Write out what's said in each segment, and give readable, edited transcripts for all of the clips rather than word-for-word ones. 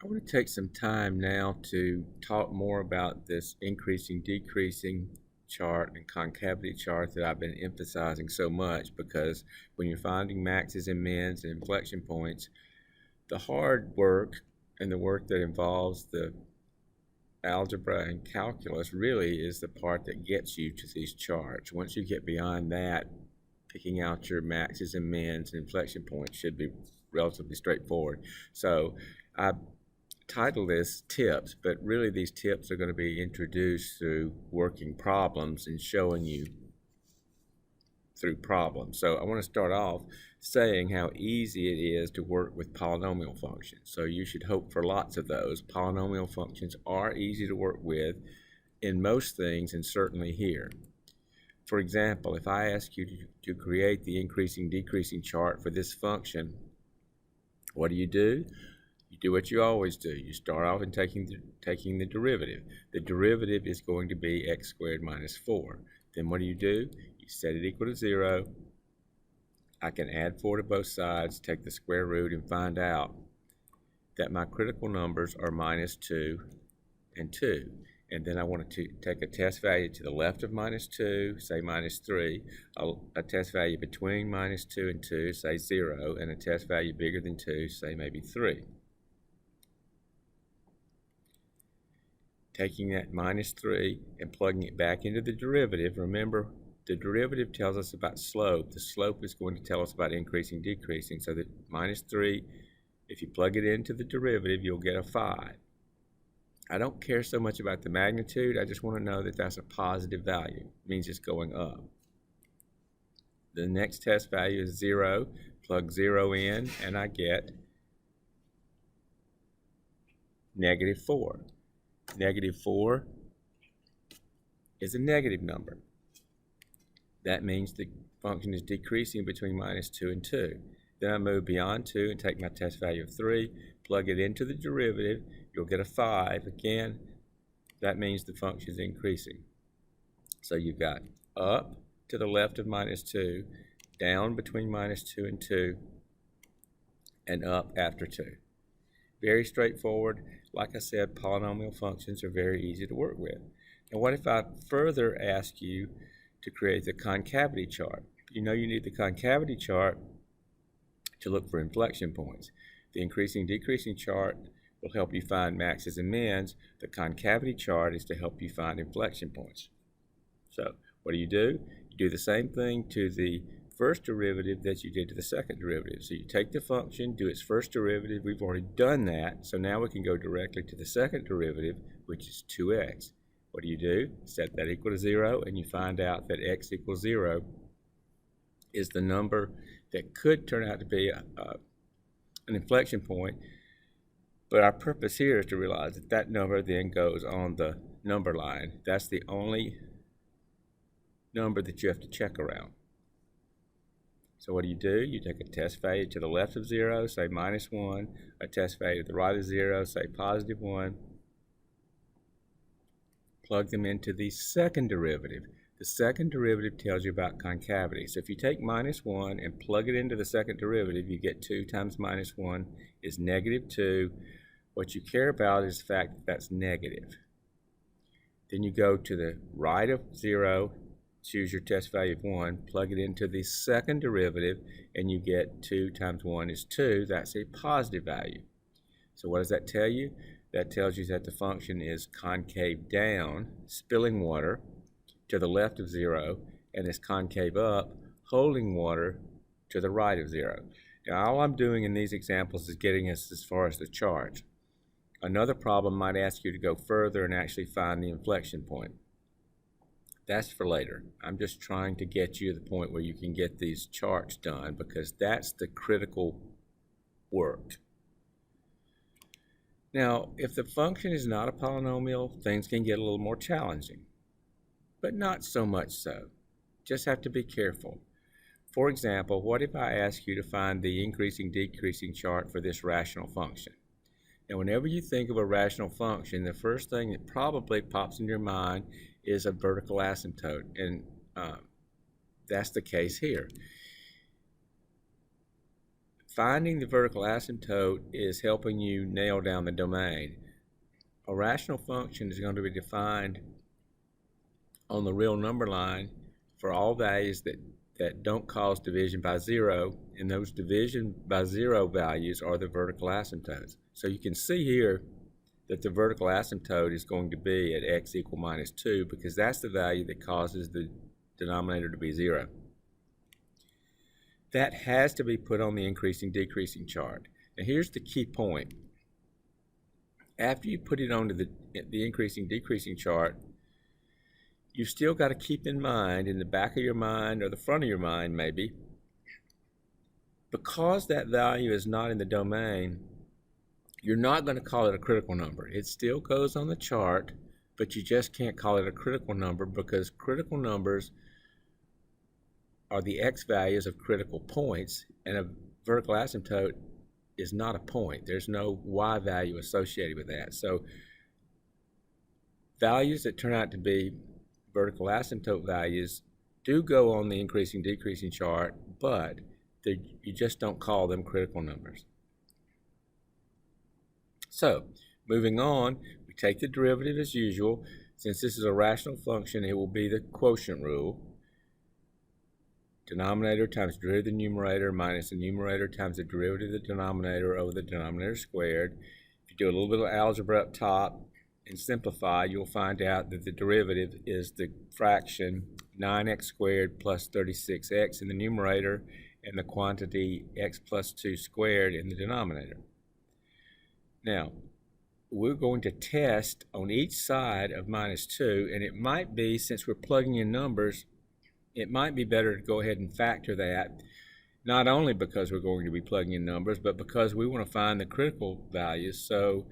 I want to take some time now to talk more about this increasing, decreasing chart and concavity chart that I've been emphasizing so much, because when you're finding maxes and mins and inflection points, the hard work and the work that involves the algebra and calculus really is the part that gets you to these charts. Once you get beyond that, picking out your maxes and mins and inflection points should be relatively straightforward. So I title this tips, but really these tips are going to be introduced through working problems and showing you through problems. So I want to start off saying how easy it is to work with polynomial functions. So you should hope for lots of those. Polynomial functions are easy to work with in most things, and certainly here. For example, if I ask you to create the increasing decreasing chart for this function, what do? You do what you always do. You start off in taking the derivative. The derivative is going to be x squared minus 4. Then what do? You set it equal to 0. I can add 4 to both sides, take the square root, and find out that my critical numbers are minus 2 and 2. And then I want to take a test value to the left of minus 2, say minus 3, a test value between minus 2 and 2, say 0, and a test value bigger than 2, say maybe 3. Taking that minus 3 and plugging it back into the derivative. Remember, the derivative tells us about slope. The slope is going to tell us about increasing, decreasing. So that minus 3, if you plug it into the derivative, you'll get a 5. I don't care so much about the magnitude. I just want to know that that's a positive value. It means it's going up. The next test value is 0. Plug 0 in, and I get negative 4. Negative 4 is a negative number. That means the function is decreasing between minus 2 and 2. Then I move beyond 2 and take my test value of 3, plug it into the derivative, you'll get a 5. Again, that means the function is increasing. So you've got up to the left of minus 2, down between minus 2 and 2, and up after 2. Very straightforward. Like I said, polynomial functions are very easy to work with. And what if I further ask you to create the concavity chart? You know you need the concavity chart to look for inflection points. The increasing, decreasing chart will help you find maxes and mins. The concavity chart is to help you find inflection points. So what do? You do the same thing to the first derivative that you did to the second derivative. So you take the function, do its first derivative. We've already done that, so now we can go directly to the second derivative, which is 2x. What do? Set that equal to 0, and you find out that x equals 0 is the number that could turn out to be an inflection point. But our purpose here is to realize that that number then goes on the number line. That's the only number that you have to check around. So what do? You take a test value to the left of 0, say minus 1, a test value to the right of 0, say positive 1. Plug them into the second derivative. The second derivative tells you about concavity. So if you take minus 1 and plug it into the second derivative, you get 2 times minus 1 is negative 2. What you care about is the fact that that's negative. Then you go to the right of 0, choose your test value of 1, plug it into the second derivative, and you get 2 times 1 is 2. That's a positive value. So what does that tell you? That tells you that the function is concave down, spilling water, to the left of 0, and is concave up, holding water to the right of 0. Now all I'm doing in these examples is getting us as far as the chart. Another problem might ask you to go further and actually find the inflection point. That's for later. I'm just trying to get you to the point where you can get these charts done, because that's the critical work. Now, if the function is not a polynomial, things can get a little more challenging, but not so much so. Just have to be careful. For example, what if I ask you to find the increasing, decreasing chart for this rational function? Now, whenever you think of a rational function, the first thing that probably pops in your mind is a vertical asymptote, and that's the case here. finding the vertical asymptote is helping you nail down the domain. A rational function is going to be defined on the real number line for all values that don't cause division by zero, and those division by zero values are the vertical asymptotes. So you can see here that the vertical asymptote is going to be at x equal minus 2 because that's the value that causes the denominator to be 0. That has to be put on the increasing-decreasing chart. Now here's the key point. After you put it onto the increasing-decreasing chart, you've still got to keep in mind, in the back of your mind or the front of your mind maybe, because that value is not in the domain, you're not going to call it a critical number. It still goes on the chart, but you just can't call it a critical number because critical numbers are the x values of critical points, and a vertical asymptote is not a point. There's no y value associated with that. So values that turn out to be vertical asymptote values do go on the increasing-decreasing chart, but you just don't call them critical numbers. So, moving on, we take the derivative as usual. Since this is a rational function, it will be the quotient rule. Denominator times derivative of the numerator minus the numerator times the derivative of the denominator over the denominator squared. If you do a little bit of algebra up top and simplify, you'll find out that the derivative is the fraction 9x squared plus 36x in the numerator and the quantity x plus 2 squared in the denominator. Now, we're going to test on each side of minus 2, and it might be, since we're plugging in numbers, it might be better to go ahead and factor that, not only because we're going to be plugging in numbers, but because we want to find the critical values. So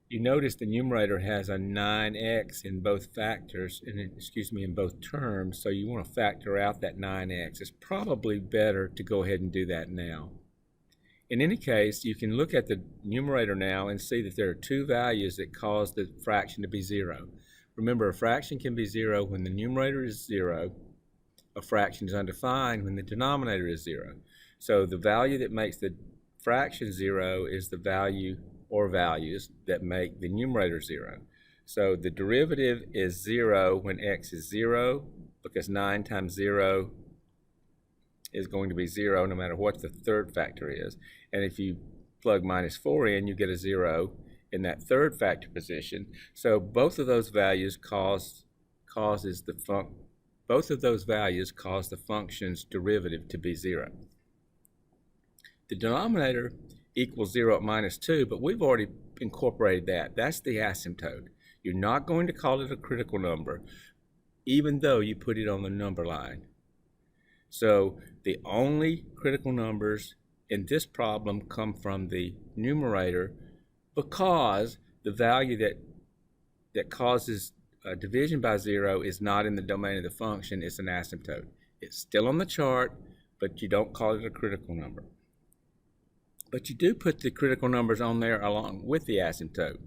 you notice the numerator has a 9x in both factors, in both terms, so you want to factor out that 9x. It's probably better to go ahead and do that now. In any case, you can look at the numerator now and see that there are two values that cause the fraction to be 0. Remember, a fraction can be 0 when the numerator is 0. A fraction is undefined when the denominator is 0. So the value that makes the fraction 0 is the value or values that make the numerator 0. So the derivative is 0 when x is 0, because 9 times 0 is going to be 0 no matter what the third factor is. And if you plug minus 4 in, you get a 0 in that third factor position. So both of those values cause the function's derivative to be 0. The denominator equals 0 at minus 2, but we've already incorporated that. That's the asymptote. You're not going to call it a critical number, even though you put it on the number line. So the only critical numbers in this problem come from the numerator, because the value that causes division by 0 is not in the domain of the function. It's an asymptote. It's still on the chart, but you don't call it a critical number. But you do put the critical numbers on there along with the asymptote.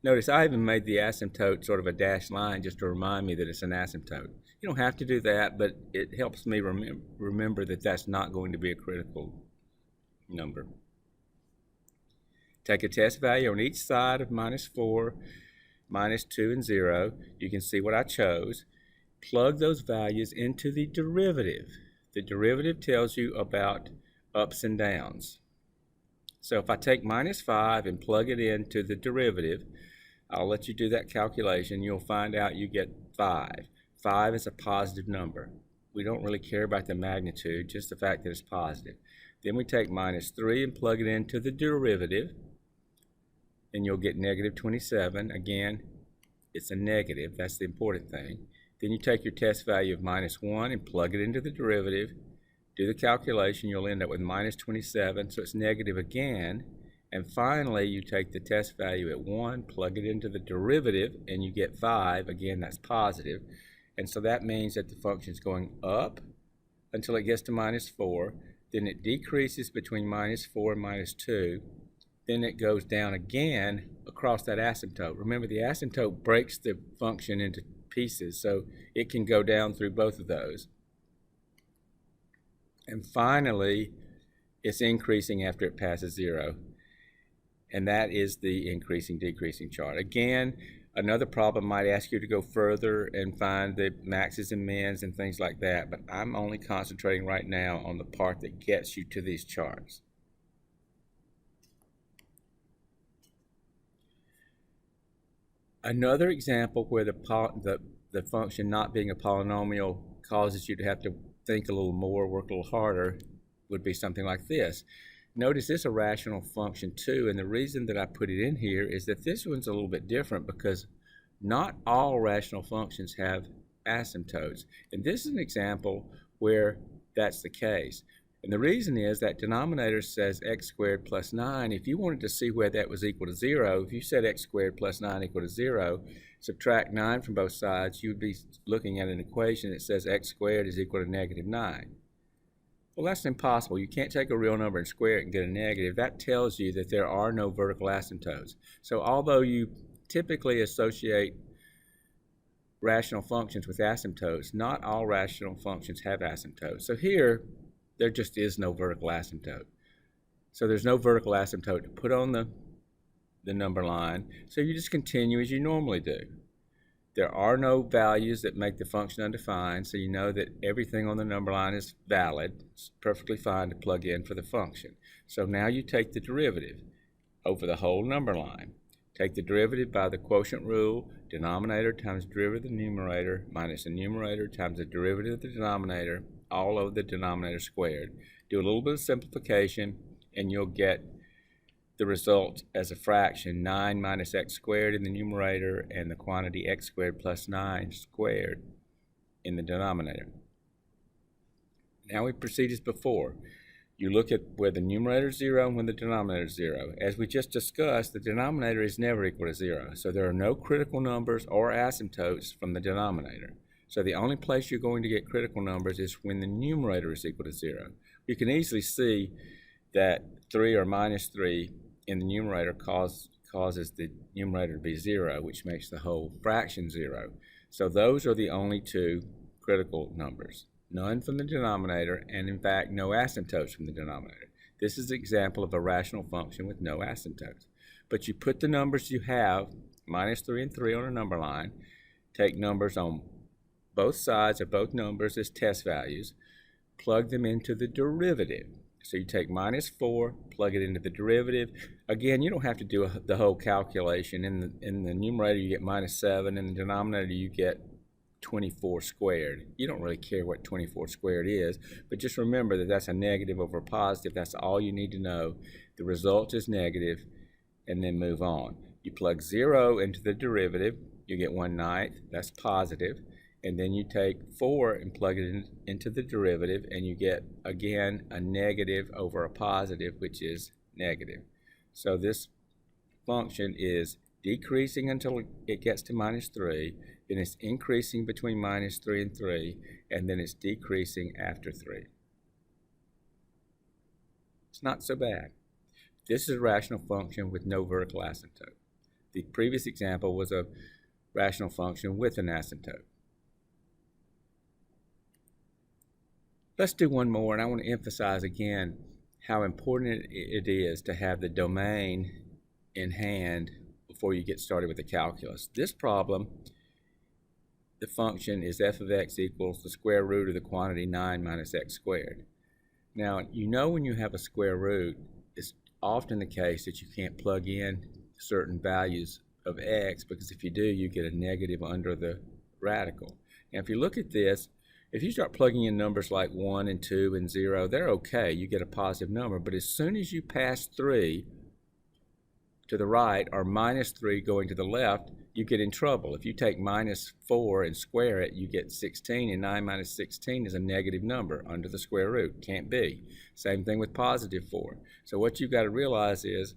Notice I even made the asymptote sort of a dashed line just to remind me that it's an asymptote. You don't have to do that, but it helps me remember that that's not going to be a critical number. Take a test value on each side of minus 4, minus 2, and 0. You can see what I chose. Plug those values into the derivative. The derivative tells you about ups and downs. So if I take minus 5 and plug it into the derivative, I'll let you do that calculation. You'll find out you get 5. 5 is a positive number. We don't really care about the magnitude, just the fact that it's positive. Then we take minus 3 and plug it into the derivative, and you'll get negative 27. Again, it's a negative. That's the important thing. Then you take your test value of minus 1 and plug it into the derivative. Do the calculation. You'll end up with minus 27, so it's negative again. And finally, you take the test value at 1, plug it into the derivative, and you get 5. Again, that's positive. And so that means that the function is going up until it gets to minus 4. Then it decreases between minus 4 and minus 2. Then it goes down again across that asymptote. Remember, the asymptote breaks the function into pieces, so it can go down through both of those. And finally, it's increasing after it passes 0. And that is the increasing decreasing chart. Again, another problem might ask you to go further and find the maxes and mins and things like that, but I'm only concentrating right now on the part that gets you to these charts. Another example where the function not being a polynomial causes you to have to think a little more, work a little harder, would be something like this. Notice this is a rational function too, and the reason that I put it in here is that this one's a little bit different because not all rational functions have asymptotes. And this is an example where that's the case. And the reason is that denominator says x squared plus 9. If you wanted to see where that was equal to 0, if you said x squared plus 9 equal to 0, subtract 9 from both sides, you'd be looking at an equation that says x squared is equal to negative 9. Well, that's impossible. You can't take a real number and square it and get a negative. That tells you that there are no vertical asymptotes. So although you typically associate rational functions with asymptotes, not all rational functions have asymptotes. So here, there just is no vertical asymptote. So there's no vertical asymptote to put on the number line, so you just continue as you normally do. There are no values that make the function undefined, so you know that everything on the number line is valid. It's perfectly fine to plug in for the function. So now you take the derivative over the whole number line. Take the derivative by the quotient rule, denominator times derivative of the numerator minus the numerator times the derivative of the denominator, all over the denominator squared. Do a little bit of simplification and you'll get the result as a fraction, 9 minus x squared in the numerator and the quantity x squared plus 9 squared in the denominator. Now we proceed as before. You look at where the numerator is 0 and when the denominator is 0. As we just discussed, the denominator is never equal to 0. So there are no critical numbers or asymptotes from the denominator. So the only place you're going to get critical numbers is when the numerator is equal to 0. You can easily see that 3 or minus 3 in the numerator causes the numerator to be 0, which makes the whole fraction 0. So those are the only two critical numbers. None from the denominator, and in fact, no asymptotes from the denominator. This is an example of a rational function with no asymptotes. But you put the numbers you have, minus 3 and 3 on a number line, take numbers on both sides of both numbers as test values, plug them into the derivative. So you take minus 4, plug it into the derivative. Again, you don't have to do the whole calculation. In the numerator, you get minus 7. In the denominator, you get 24 squared. You don't really care what 24 squared is, but just remember that that's a negative over a positive. That's all you need to know. The result is negative, and then move on. You plug 0 into the derivative, you get 1/9. That's positive. And then you take 4 and plug it into the derivative, and you get, again, a negative over a positive, which is negative. So this function is decreasing until it gets to minus 3, then it's increasing between minus 3 and 3, and then it's decreasing after 3. It's not so bad. This is a rational function with no vertical asymptote. The previous example was a rational function with an asymptote. Let's do one more, and I want to emphasize again how important it is to have the domain in hand before you get started with the calculus. This problem, the function is f of x equals the square root of the quantity 9 minus x squared. Now, you know when you have a square root, it's often the case that you can't plug in certain values of x, because if you do, you get a negative under the radical. Now, if you look at this, if you start plugging in numbers like 1 and 2 and 0, they're okay. You get a positive number. But as soon as you pass 3 to the right or minus 3 going to the left, you get in trouble. If you take minus 4 and square it, you get 16, and 9 minus 16 is a negative number under the square root. Can't be. Same thing with positive 4. So what you've got to realize is,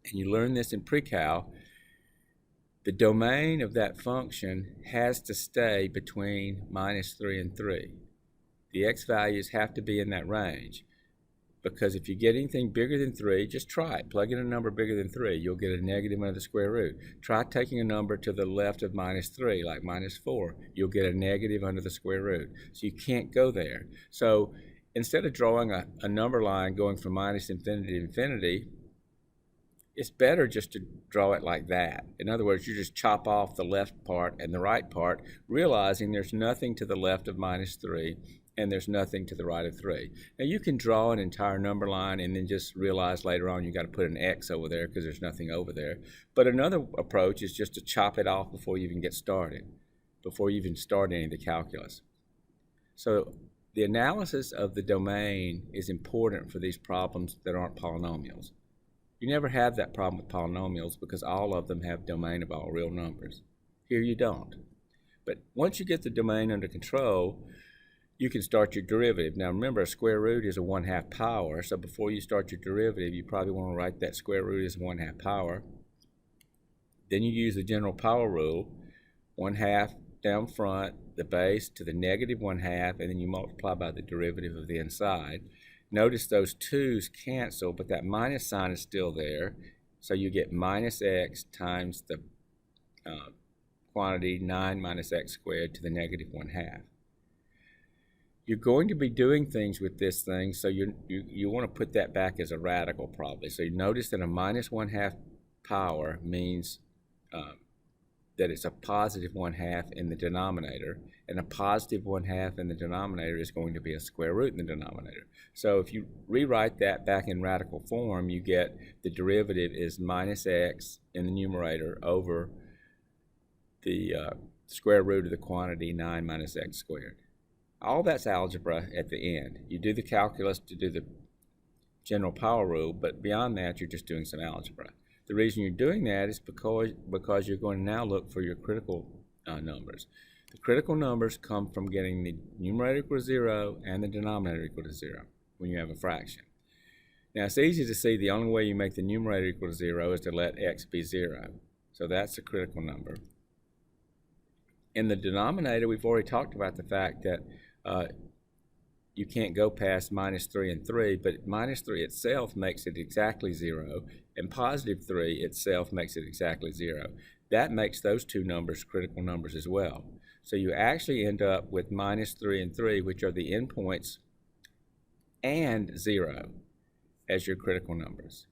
and you learn this in pre-cal, the domain of that function has to stay between minus 3 and 3. The x values have to be in that range, because if you get anything bigger than 3, just try it. Plug in a number bigger than 3. You'll get a negative under the square root. Try taking a number to the left of minus 3, like minus 4. You'll get a negative under the square root. So you can't go there. So instead of drawing a number line going from minus infinity to infinity, it's better just to draw it like that. In other words, you just chop off the left part and the right part, realizing there's nothing to the left of minus 3 and there's nothing to the right of 3. Now you can draw an entire number line and then just realize later on you got to put an X over there because there's nothing over there. But another approach is just to chop it off before you even get started, before you even start any of the calculus. So the analysis of the domain is important for these problems that aren't polynomials. You never have that problem with polynomials because all of them have domain of all real numbers. Here you don't. But once you get the domain under control, you can start your derivative. Now remember, a square root is a 1/2 power, so before you start your derivative, you probably want to write that square root as 1/2 power. Then you use the general power rule, 1/2 down front, the base to the negative 1/2, and then you multiply by the derivative of the inside. Notice those 2's cancel, but that minus sign is still there, so you get minus x times the quantity 9 minus x squared to the negative 1/2. You're going to be doing things with this thing, so you want to put that back as a radical probably. So you notice that a minus 1/2 power means that it's a positive 1/2 in the denominator, and a positive 1/2 in the denominator is going to be a square root in the denominator. So if you rewrite that back in radical form, you get the derivative is minus x in the numerator over the square root of the quantity 9 minus x squared. All that's algebra at the end. You do the calculus to do the general power rule, but beyond that, you're just doing some algebra. The reason you're doing that is because you're going to now look for your critical numbers. The critical numbers come from getting the numerator equal to 0 and the denominator equal to 0 when you have a fraction. Now, it's easy to see the only way you make the numerator equal to 0 is to let x be 0. So that's the critical number. In the denominator, we've already talked about the fact that you can't go past minus 3 and 3, but minus 3 itself makes it exactly 0, and positive 3 itself makes it exactly 0. That makes those two numbers critical numbers as well. So you actually end up with minus 3 and 3, which are the endpoints, and 0 as your critical numbers.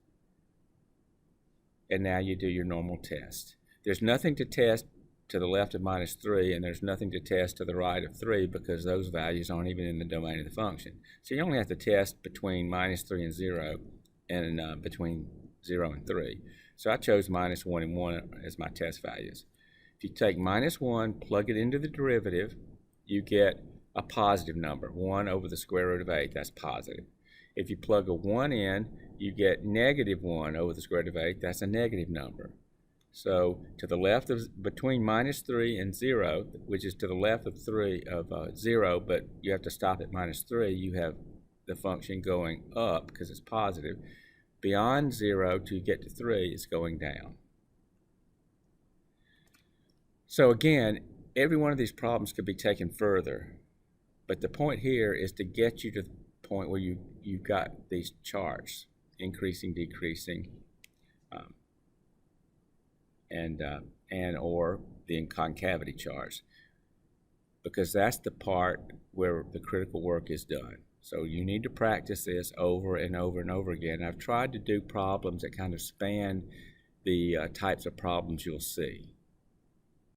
And now you do your normal test. There's nothing to test to the left of minus 3, and there's nothing to test to the right of 3 because those values aren't even in the domain of the function. So you only have to test between minus 3 and 0 and between 0 and 3. So I chose minus 1 and 1 as my test values. If you take minus 1, plug it into the derivative, you get a positive number, 1 over the square root of 8. That's positive. If you plug a 1 in, you get negative 1 over the square root of 8. That's a negative number. So to the left of between minus 3 and 0, which is to the left of 0, but you have to stop at minus 3, you have the function going up because it's positive. Beyond 0 to get to 3, it's going down. So again, every one of these problems could be taken further, but the point here is to get you to the point where you've got these charts, increasing, decreasing, and or the concavity charts, because that's the part where the critical work is done. So you need to practice this over and over and over again. I've tried to do problems that kind of span the types of problems you'll see.